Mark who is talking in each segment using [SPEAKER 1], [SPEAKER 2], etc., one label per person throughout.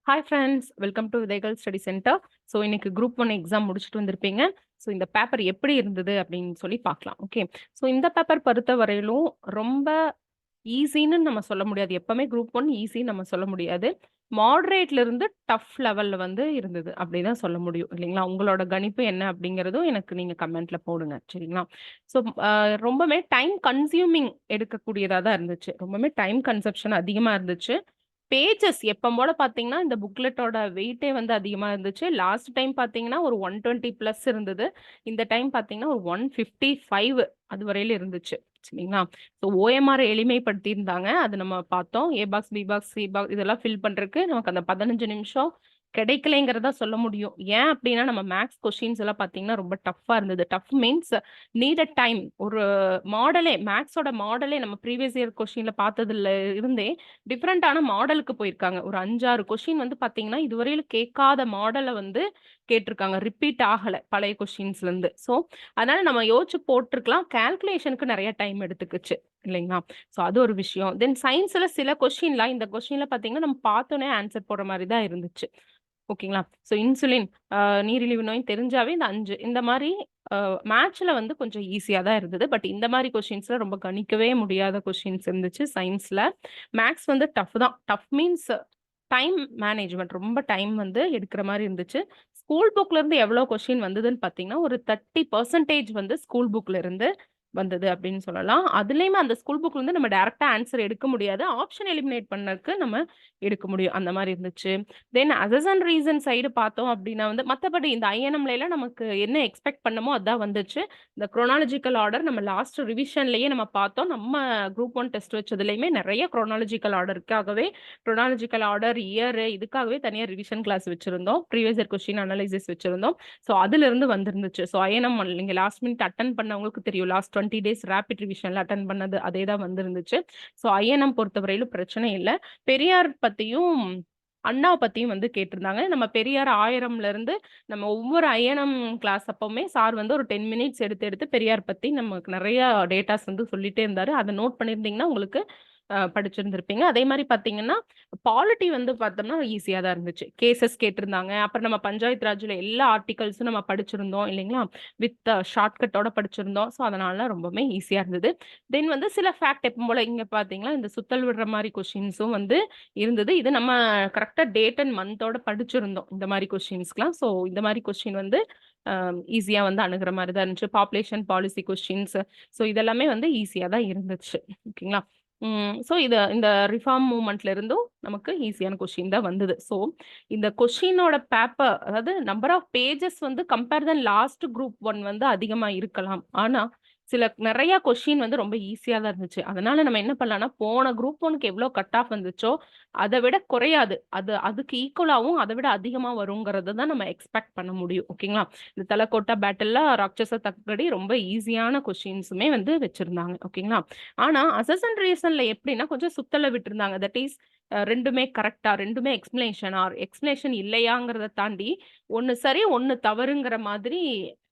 [SPEAKER 1] Hi friends, welcome to விதைகள் study centre. So இன்னைக்கு group one exam முடிச்சுட்டு வந்திருப்பீங்க. ஸோ இந்த பேப்பர் எப்படி இருந்தது அப்படின்னு சொல்லி பார்க்கலாம். ஓகே, ஸோ இந்த பேப்பர் பொறுத்த வரையிலும் ரொம்ப ஈஸின்னு நம்ம சொல்ல முடியாது. எப்பவுமே குரூப் ஒன் ஈஸின்னு நம்ம சொல்ல முடியாது. மாடரேட்ல இருந்து டஃப் லெவல்ல வந்து இருந்தது அப்படிதான் சொல்ல முடியும் இல்லைங்களா? உங்களோட கணிப்பு என்ன அப்படிங்கிறதும் எனக்கு நீங்க கமெண்ட்ல போடுங்க, சரிங்களா? ஸோ ரொம்பவே டைம் கன்சியூமிங் எடுக்கக்கூடியதா தான் இருந்துச்சு. ரொம்பவே டைம் கன்சப்ஷன் அதிகமா இருந்துச்சு. பேஜஸ் எப்பவும் போல பார்த்தீங்கன்னா, இந்த புக்லெட்டோட வெயிட்டே வந்து அதிகமா இருந்துச்சு. லாஸ்ட் டைம் பார்த்தீங்கன்னா, ஒரு 120 பிளஸ் இருந்தது. இந்த டைம் பார்த்தீங்கன்னா, ஒரு 155 அதுவரையிலும் இருந்துச்சு. சரிங்களா? ஸோ ஓஎம்ஆர் எளிமைப்படுத்தியிருந்தாங்க. அது நம்ம பார்த்தோம். A box, B box, C box இதெல்லாம் ஃபில் பண்றதுக்கு நமக்கு அந்த 15 நிமிஷம் கிடைக்கலைங்கிறத சொல்ல முடியும். ஏன் அப்படின்னா, நம்ம மேத்ஸ் கொஸ்டின்ஸ் எல்லாம் பார்த்தீங்கன்னா, ரொம்ப டஃப்பா இருந்தது. Tough means needed time. ஒரு மாடலே மேத்ஸோட மாடலே நம்ம ப்ரீவியஸ் இயர் கொஸ்டின்ல பார்த்ததுல இருந்தே டிஃப்ரெண்டான மாடலுக்கு போயிருக்காங்க. ஒரு 5, 6 கொஸ்டின் வந்து பார்த்தீங்கன்னா, இதுவரையிலும் கேட்காத மாடல வந்து கேட்டிருக்காங்க. ரிப்பீட் ஆகல பழைய கொஸ்டின்ஸ்ல இருந்து. ஸோ, அதனால நம்ம யோசிச்சு போட்டுருக்கலாம். கால்குலேஷனுக்கு நெறைய டைம் எடுத்துக்குச்சு. இல்லைங்களா? ஸோ அது ஒரு விஷயம். தென் சயின்ஸ்ல சில கொஸ்டின்லாம் இந்த கொஸ்டின்ல பார்த்தீங்கன்னா, நம்ம பார்த்தோனே ஆன்சர் போடுற மாரி தான் இருந்துச்சு. ஓகேங்களா? ஸோ இன்சுலின், நீரிழிவு நோய் தெரிஞ்சாவே இந்த 5 இந்த மாரி மேத்ஸ்ல வந்து கொஞ்சம் ஈஸியா தான் இருந்தது. பட் இந்த மாரி கொஸ்டின்ஸ்ல ரொம்ப கணிக்கவே முடியாத கொஸ்டின்ஸ் இருந்துச்சு சயின்ஸ்ல. மேத்ஸ் வந்து டஃப் தான். Tough means time management. ரொம்ப டைம் வந்து எடுக்கிற மாரி இருந்துச்சு. ஸ்கூல் புக்ல இருந்து எவ்வளோ கொஸ்டின் வந்ததுன்னு பார்த்தீங்கன்னா, ஒரு 30% வந்து ஸ்கூல் புக்ல இருந்து வந்தது அப்படின்னு சொல்லலாம். அதுலயுமே அந்த ஸ்கூல் புக்ல இருந்து நம்ம டைரக்ட்டா ஆன்சர் எடுக்க முடியாது. ஆப்ஷன் எலிமினேட் பண்ணதுக்கு நம்ம எடுக்க முடியும். அந்த மாரி இருந்துச்சு. தென் அசஸ் அண்ட் ரீசன் சைடு பார்த்தோம் அப்படின்னா வந்து மத்தபடி இந்த ஐஎன்எம்லலாம் நமக்கு என்ன எக்ஸ்பெக்ட் பண்ணமோ அதான் வந்துச்சு. இந்த குரோனாலஜிக்கல் ஆர்டர் நம்ம லாஸ்ட் ரிவிஷன்லயே நம்ம பார்த்தோம். நம்ம குரூப் 1 டெஸ்ட் வச்சதுலயுமே நெறைய குரோனாலஜிக்கல் ஆர்டருக்காகவே குரோனாலஜிக்கல் ஆர்டர், இயர் இதுக்காகவே தனியா ரிவிஷன் கிளாஸ் வச்சிருந்தோம். ப்ரீவியஸ் இயர் கொஸ்டின் அனலைசிஸ் வச்சிருந்தோம். ஸோ அதிலிருந்து வந்திருந்துச்சு. ஸோ ஐஎன்எம் நீங்க லாஸ்ட் மினிட் அட்டெண்ட் பண்ணவங்களுக்கு தெரியும். லாஸ்ட் 20 டேஸ் ரேபிட் ரிவிஷன்ல அட்டெண்ட் பண்ணது அதே தான் வந்திருந்துச்சு. ஸோ ஐஎன்எம் பொறுத்தவரையிலும் பிரச்சனை இல்ல. பெரியார் பத்தியும் அண்ணாவ பத்தியும் வந்து கேட்டிருந்தாங்க. நம்ம பெரியார் 1000ல இருந்து நம்ம ஒவ்வொரு ஐஎன்எம் கிளாஸ் அப்பவுமே சார் வந்து ஒரு 10 மினிட்ஸ் எடுத்து எடுத்து பெரியார் பத்தி நமக்கு நெறைய டேட்டாஸ் வந்து சொல்லிட்டே இருந்தாரு. அத நோட் பண்ணியிருந்தீங்கன்னா உங்களுக்கு படிச்சிருந்திருப்பீங்க. அதே மாரி பார்த்தீங்கன்னா, பாலிட்டி வந்து பார்த்தோம்னா ஈஸியா தான் இருந்துச்சு. கேஸஸ் கேட்டிருந்தாங்க. அப்புறம் நம்ம பஞ்சாயத்து ராஜ்ல எல்லா ஆர்டிகல்ஸும் நம்ம படிச்சிருந்தோம் இல்லைங்களா? வித் ஷார்ட்கட்டோட படிச்சிருந்தோம். ஸோ, அதனால ரொம்பவுமே ஈஸியா இருந்தது. தென் வந்து சில ஃபேக்ட் எப்பவும் போல இங்க பார்த்தீங்களா, இந்த சுத்தல் விடுற மாரி கொஸ்டின்ஸும் வந்து இருந்தது. இது நம்ம கரெக்ட்டா டேட் அண்ட் மந்தோட படிச்சிருந்தோம். இந்த மாரி கொஸ்டின்ஸ்க்குலாம். ஸோ, இந்த மாரி கொஸ்டின் வந்து ஈஸியா வந்து அணுகுற மாரி தான் இருந்துச்சு. Population policy questions. ஸோ, இதெல்லாமே வந்து ஈஸியா தான் இருந்துச்சு. ஓகேங்களா? ஸோ இந்த ரிஃபார்ம் மூவ்மெண்ட்ல இருந்தும் நமக்கு ஈஸியான கொஸ்டின் தான் வந்தது. ஸோ இந்த கொஸ்டினோட பேப்பர் அதாவது நம்பர் ஆஃப் பேஜஸ் வந்து கம்பேர் தன் லாஸ்ட் குரூப் 1 வந்து அதிகமா இருக்கலாம். ஆனா சில நெறைய கொஸ்டின் வந்து ரொம்ப ஈஸியா தான் இருந்துச்சு. அதனால நம்ம என்ன பண்ணலாம்னா, போன குரூப் 1க்கு எவ்வளோ கட் ஆஃப் வந்துச்சோ, அத விட குறையாது. அதுக்கு ஈக்குவலாவும் அத விட அதிகமா வருங்கிறத தான் நம்ம எக்ஸ்பெக்ட் பண்ண முடியும். ஓகேங்களா? இந்த தலக்கோட்டா பேட்டில்ல ராட்சச தக்கடி ரொம்ப ஈஸியான கொஸ்டின்ஸுமே வந்து வச்சிருந்தாங்க. ஓகேங்களா? ஆனா, அசஸ் அண்ட் ரீசன்ல எப்படின்னா, கொஞ்சம் சுத்தல விட்டுருந்தாங்க. தட் இஸ் 2மே கரெக்ட்டா, 2மே எக்ஸ்ப்ளனேஷன் ஆர் எக்ஸ்ப்ளனேஷன் இல்லையாங்கிறத தாண்டி, 1 சரி, 1 தவறுங்கிற மாதிரி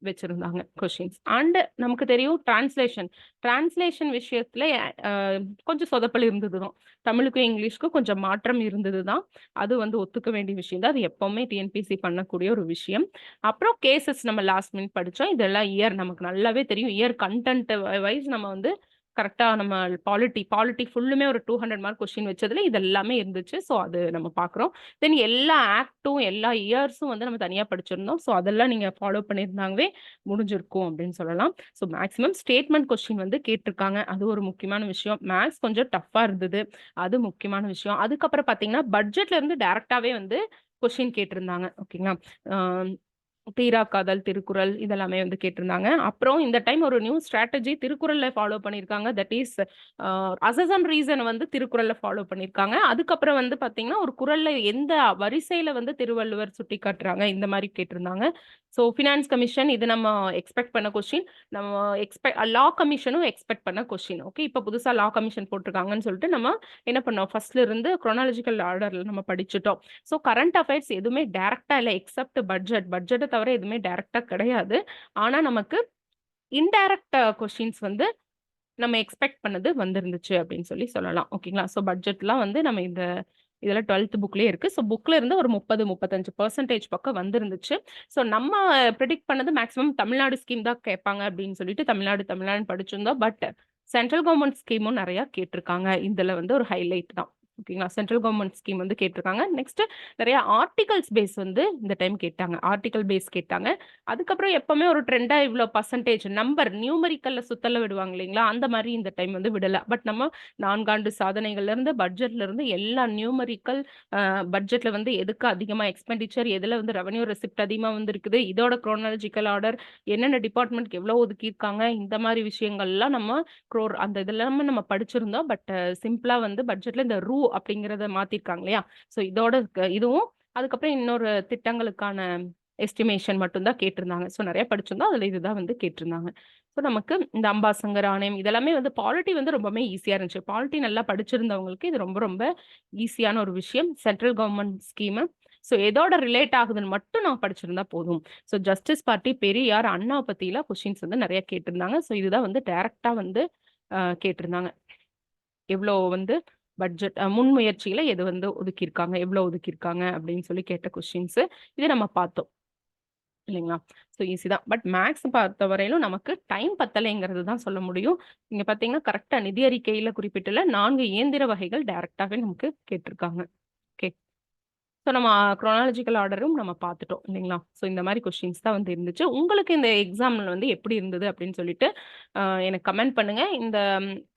[SPEAKER 1] வச்சிருந்தாங்க கொஸ்டின்ஸ். அண்ட் நமக்கு தெரியும் டிரான்ஸ்லேஷன். டிரான்ஸ்லேஷன் விஷயத்துல அ கொஞ்சம் சொதப்பல் இருந்தது தான். தமிழுக்கும், இங்கிலீஷ்க்கும் கொஞ்சம் மாற்றம் இருந்தது தான். அது வந்து ஒத்துக்க வேண்டிய விஷயம் தான். அது எப்பவுமே டிஎன்பிஎஸ்சி பண்ணக்கூடிய ஒரு விஷயம். அப்புறம் கேஸஸ் நம்ம லாஸ்ட் மினிட் படிச்சோம். இதெல்லாம் இயர் நமக்கு நல்லாவே தெரியும். இயர் கன்டென்ட் வைஸ் நம்ம வந்து கரெக்ட்டா நம்ம பாலிட்டி ஃபுல்லுமே ஒரு 200 மார்க் கொஸ்டின் வச்சதுல இது எல்லாமே இருந்துச்சு. ஸோ, அது நம்ம பார்க்குறோம். தென் எல்லா ஆக்டும், எல்லா இயர்ஸும் வந்து நம்ம தனியா படிச்சிருந்தோம். ஸோ, அதெல்லாம் நீங்க ஃபாலோ பண்ணியிருந்தாங்கவே முடிஞ்சிருக்கும் அப்படின்னு சொல்லலாம். ஸோ, மேக்ஸிமம் ஸ்டேட்மெண்ட் கொஸ்டின் வந்து கேட்டிருக்காங்க. அது ஒரு முக்கியமான விஷயம். மேத்ஸ் கொஞ்சம் டஃப்பா இருந்தது. அது முக்கியமான விஷயம். அதுக்கப்புறம் பார்த்தீங்கன்னா, பட்ஜெட்ல இருந்து டைரக்ட்டாவே வந்து கொஸ்டின் கேட்டிருந்தாங்க. ஓகேங்களா? அ தீரா காதல், திருக்குறள் இதெல்லாமே வந்து கேட்டிருந்தாங்க. அப்புறம் இந்த டைம் ஒரு நியூ ஸ்ட்ராட்டஜி திருக்குறள்ல ஃபாலோ பண்ணியிருக்காங்க. That is assess and reason வந்து திருக்குறள்ல ஃபாலோ பண்ணியிருக்காங்க. அதுக்கப்புறம் வந்து பார்த்தீங்கன்னா, ஒரு குறள்ல எந்த வரிசையில வந்து திருவள்ளுவர் சுட்டிக்காட்டுறாங்க, இந்த மாரி கேட்டிருந்தாங்க. ஸோ ஃபினான்ஸ் கமிஷன் இது நம்ம எக்ஸ்பெக்ட் பண்ண கொஸ்டின். நம்ம லா கமிஷனும் எக்ஸ்பெக்ட் பண்ண கொஸ்டின். ஓகே. இப்ப புதுசா லா கமிஷன் போட்டிருக்காங்கன்னு சொல்லிட்டு நம்ம என்ன பண்ணோம், ஃபர்ஸ்ட்ல இருந்து குரோனாலஜிக்கல் ஆர்டர்ல நம்ம படிச்சுட்டோம். ஸோ கரண்ட் அஃபேர்ஸ் எதுவுமே டைரக்ட்டா இல்ல எக்ஸெப்ட் பட்ஜெட்ட தவிர எதுவுமே டைரக்ட்டா கிடையாது. ஆனா நமக்கு இன்டைரக்ட் கொஸ்டின்ஸ் வந்து நம்ம எக்ஸ்பெக்ட் பண்ணது வந்திருந்துச்சு அப்படின்னு சொல்லி சொல்லலாம். ஓகேங்களா? ஸோ பட்ஜெட்லாம் வந்து நம்ம இந்த இதுல 12th புக்லயே இருக்கு. ஸோ புக்ல இருந்து ஒரு 30-35% பக்கம் வந்திருந்துச்சு. ஸோ நம்ம ப்ரெடிக்ட் பண்ணது மேக்ஸிமம் தமிழ்நாடு ஸ்கீம் தான் கேட்பாங்க அப்படின்னு சொல்லிட்டு தமிழ்நாடுன்னு படிச்சிருந்தோம். பட் சென்ட்ரல் கவர்மெண்ட் ஸ்கீமும் நிறைய கேட்டிருக்காங்க. இதுல வந்து ஒரு ஹைலைட் தான். ஓகேங்களா? சென்ட்ரல் கவர்மெண்ட் ஸ்கீம் வந்து கேட்டிருக்காங்க. நெக்ஸ்ட் நிறைய ஆர்டிகல்ஸ் பேஸ் வந்து இந்த டைம் கேட்டாங்க. ஆர்டிகல் பேஸ் கேட்டாங்க. அதுக்கப்புறம் எப்பவுமே ஒரு ட்ரெண்டா இவ்வளோ பர்சன்டேஜ் நம்பர் நியூமரிக்கல்ல சுத்தல விடுவாங்க இல்லைங்களா? அந்த மாதிரி இந்த டைம் வந்து விடல. பட் நம்ம 4 ஆண்டு சாதனைகள்ல இருந்து பட்ஜெட்ல இருந்து எல்லா நியூமரிக்கல் பட்ஜெட்ல வந்து எதுக்கு அதிகமா எக்ஸ்பெண்டிச்சர், எதுல வந்து ரெவென்யூ ரெசிப்ட் அதிகமா வந்து இருக்குது, இதோட குரோனாலஜிக்கல் ஆர்டர், என்னென்ன டிபார்ட்மெண்ட்க்கு எவ்வளவு ஒதுக்கியிருக்காங்க, இந்த மாதிரி விஷயங்கள்லாம் நம்ம அந்த இதெல்லாமே நம்ம படிச்சிருந்தோம். பட் சிம்பிளா வந்து பட்ஜெட்ல இந்த ரூ அப்படிங்கிறத மாத்திருக்காங்க இல்லையா? ஸோ இதோட இதுவும் அதுக்கப்புறம் இன்னொரு திட்டங்களுக்கான எஸ்டிமேஷன் மட்டும் தான் கேட்டிருந்தாங்க. ஸோ நிறைய படிச்சிருந்தோம். அதுல இதுதான் வந்து கேட்டிருந்தாங்க. ஸோ நமக்கு இந்த அம்பாசங்கர் ஆணையம் இதெல்லாமே வந்து பாலிட்டி வந்து ரொம்பவே ஈஸியா இருந்துச்சு. பாலிட்டி நல்லா படிச்சிருந்தவங்களுக்கு இது ரொம்ப ரொம்ப ஈஸியான ஒரு விஷயம். Central government scheme. ஸோ எதோட ரிலேட் ஆகுதுன்னு மட்டும் நான் படிச்சிருந்தா போதும். ஸோ ஜஸ்டிஸ் பார்ட்டி, பெரியார், அண்ணா பத்திலாம் கொஸ்டின்ஸ் வந்து நிறைய கேட்டிருந்தாங்க. ஸோ இதுதான் வந்து டைரக்டா வந்து கேட்டிருந்தாங்க. எவ்வளோ வந்து பட்ஜெட் முன்முயற்சியில எது வந்து ஒதுக்கியிருக்காங்க, எவ்வளோ ஒதுக்கியிருக்காங்க அப்படின்னு சொல்லி கேட்ட கொஸ்டின்ஸ். இது நம்ம பார்த்தோம் இல்லைங்களா? ஸோ ஈஸி தான். பட் மேக்ஸ் பார்த்த வரையிலும் நமக்கு டைம் பத்தலைங்கிறது தான் சொல்ல முடியும். இங்க பார்த்தீங்கன்னா கரெக்டா நிதி அறிக்கையில குறிப்பிட்டுள்ள 4 இயந்திர வகைகள் டைரக்டாவே நமக்கு கேட்டிருக்காங்க. ஓகே. ஸோ நம்ம குரோனாலஜிக்கல் ஆர்டரும் நம்ம பார்த்துட்டோம் இல்லைங்களா? ஸோ இந்த மாதிரி கொஸ்டின்ஸ் தான் வந்து இருந்துச்சு. உங்களுக்கு இந்த எக்ஸாம்ல வந்து எப்படி இருந்தது அப்படின்னு சொல்லிட்டு எனக்கு கமெண்ட் பண்ணுங்க. இந்த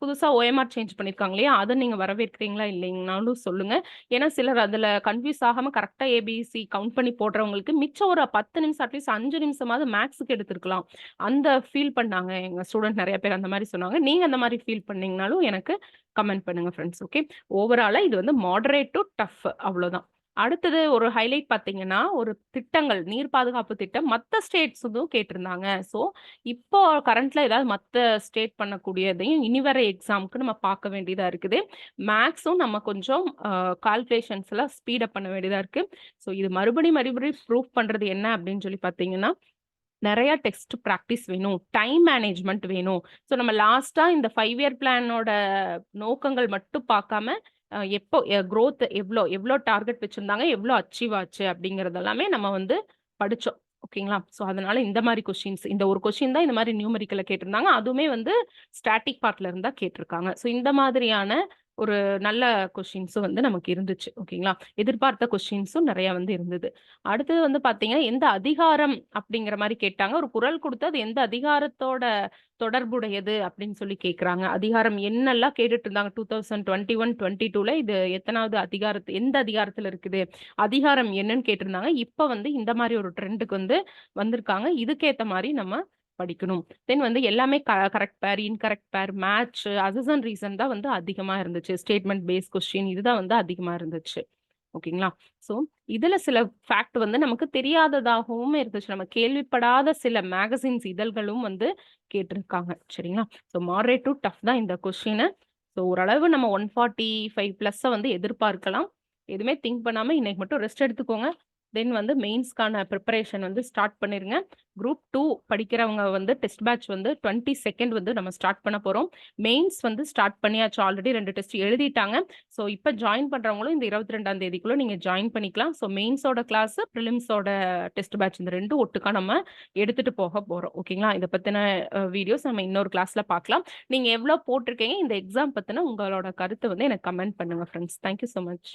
[SPEAKER 1] புதுசா OMR சேஞ்ச் பண்ணியிருக்காங்க இல்லையா? அதை நீங்க வரவேற்கிறீங்களா இல்லைங்கனாலும் சொல்லுங்க. ஏன்னா சிலர் அதுல கன்ஃபியூஸ் ஆகாம கரெக்டா ஏபிசி கவுண்ட் பண்ணி போடுறவங்களுக்கு மிச்சம் ஒரு 10 நிமிஷம் அட்லீஸ்ட் 5 நிமிஷமாவது மேக்ஸுக்கு எடுத்திருக்கலாம். அந்த ஃபீல் பண்ணாங்க. எங்க ஸ்டூடெண்ட் நிறைய பேர் அந்த மாதிரி சொன்னாங்க. நீங்க அந்த மாதிரி ஃபீல் பண்ணீங்கனாலும் எனக்கு கமெண்ட் பண்ணுங்க ஃப்ரெண்ட்ஸ். ஓகே. ஓவராலா இது வந்து மாடரேட் டு டஃப் அவ்வளவுதான். அடுத்தது ஒரு ஹைலைட் பார்த்தீங்கன்னா, ஒரு திட்டங்கள், நீர் பாதுகாப்பு திட்டம் மத்த ஸ்டேட்ஸுதும் கேட்டிருந்தாங்க. ஸோ, இப்போ கரண்ட்ல ஏதாவது மத்த ஸ்டேட் பண்ணக்கூடியதையும் இனி வர எக்ஸாம்க்கு நம்ம பார்க்க வேண்டியதா இருக்குது. மேக்ஸும் நம்ம கொஞ்சம் கால்குலேஷன்ஸ்லாம் ஸ்பீட் அப் பண்ண வேண்டியதா இருக்கு. ஸோ, இது மறுபடியும் ப்ரூஃப் பண்றது என்ன அப்படின்னு சொல்லி பார்த்தீங்கன்னா, நிறைய டெக்ஸ்ட் பிராக்டிஸ் வேணும். டைம் மேனேஜ்மெண்ட் வேணும். ஸோ, நம்ம லாஸ்ட்டா இந்த 5 இயர் பிளானோட நோக்கங்கள் மட்டும் பார்க்காம எப்போ குரோத் எவ்வளோ டார்கெட் வச்சிருந்தாங்க, எவ்வளோ அச்சீவ் ஆச்சு அப்படிங்கிறது எல்லாமே நம்ம வந்து படிச்சோம். ஓகேங்களா? ஸோ அதனால இந்த மாதிரி கொஸ்டின்ஸ் இந்த ஒரு கொஸ்டின் தான் இந்த மாதிரி நியூமெரிக்கல்ல கேட்டிருந்தாங்க. அதுவுமே வந்து ஸ்டாட்டிக் பார்ட்ல இருந்தா கேட்டிருக்காங்க. ஸோ இந்த மாதிரியான ஒரு நல்ல கொஸ்டின்ஸும் வந்து நமக்கு இருந்துச்சு. ஓகேங்களா? எதிர்பார்த்த கொஸ்டின்ஸும் நிறைய வந்து இருந்தது. அடுத்தது வந்து பார்த்தீங்கன்னா, எந்த அதிகாரம் அப்படிங்கிற மாதிரி கேட்டாங்க. ஒரு குறள் கொடுத்து அது எந்த அதிகாரத்தோட தொடர்புடையது அப்படின்னு சொல்லி கேட்குறாங்க. அதிகாரம் என்னெல்லாம் கேட்டுட்டு இருந்தாங்க 2021, 22ல இது எத்தனாவது எந்த அதிகாரத்துல இருக்குது? அதிகாரம் என்னன்னு கேட்டிருந்தாங்க. இப்ப வந்து இந்த மாதிரி ஒரு ட்ரெண்டுக்கு வந்து வந்திருக்காங்க. இதுக்கேத்த மாதிரி நம்ம படிக்கணும். தென் வந்து எல்லாமே கரெக்ட் பேர், இன்கரெக்ட் பேர், மேட்ச், அசஸ் ரீசன் தான் வந்து அதிகமா இருந்துச்சு. ஸ்டேட்மெண்ட் பேஸ் கொஸ்டின் இதுதான் வந்து அதிகமா இருந்துச்சு. ஓகேங்களா? ஸோ இதுல சில ஃபேக்ட் வந்து நமக்கு தெரியாததாகவும் இருந்துச்சு. நம்ம கேள்விப்படாத சில மேகசின்ஸ் இதழ்களும் வந்து கேட்டிருக்காங்க. சரிங்களா? ஸோ மாடரேட் டு டஃப் தான் இந்த கொஸ்டின். ஸோ ஓரளவு நம்ம 145 பிளஸ் வந்து எதிர்பார்க்கலாம். எதுவுமே திங்க் பண்ணாம இன்னைக்கு மட்டும் ரெஸ்ட் எடுத்துக்கோங்க. தென் வந்து மெயின்ஸ்க்கான ப்ரிப்பரேஷன் வந்து ஸ்டார்ட் பண்ணிருங்க. குரூப் 2 படிக்கிறவங்க வந்து டெஸ்ட் பேட்ச் வந்து 22nd வந்து நம்ம ஸ்டார்ட் பண்ண போறோம். மெயின்ஸ் வந்து ஸ்டார்ட் பண்ணியாச்சு. ஆல்ரெடி 2 டெஸ்ட் எழுதிட்டாங்க. ஸோ இப்போ ஜாயின் பண்றவங்களும் இந்த 22ஆம் தேதிக்குள்ள நீங்க ஜாயின் பண்ணிக்கலாம். ஸோ மெயின்ஸோட கிளாஸ், பிரிலிம்ஸோட டெஸ்ட் பேட்ச் இந்த 2 ஒட்டுக்கா நம்ம எடுத்துட்டு போக போறோம். ஓகேங்களா? இதை பத்தின வீடியோஸ் நம்ம இன்னொரு கிளாஸ்ல பார்க்கலாம். நீங்க எவ்வளவு போட்டிருக்கீங்க, இந்த எக்ஸாம் பத்தின உங்களோட கருத்தை வந்து எனக்கு கமெண்ட் பண்ணுங்க ஃப்ரெண்ட்ஸ். Thank you so much.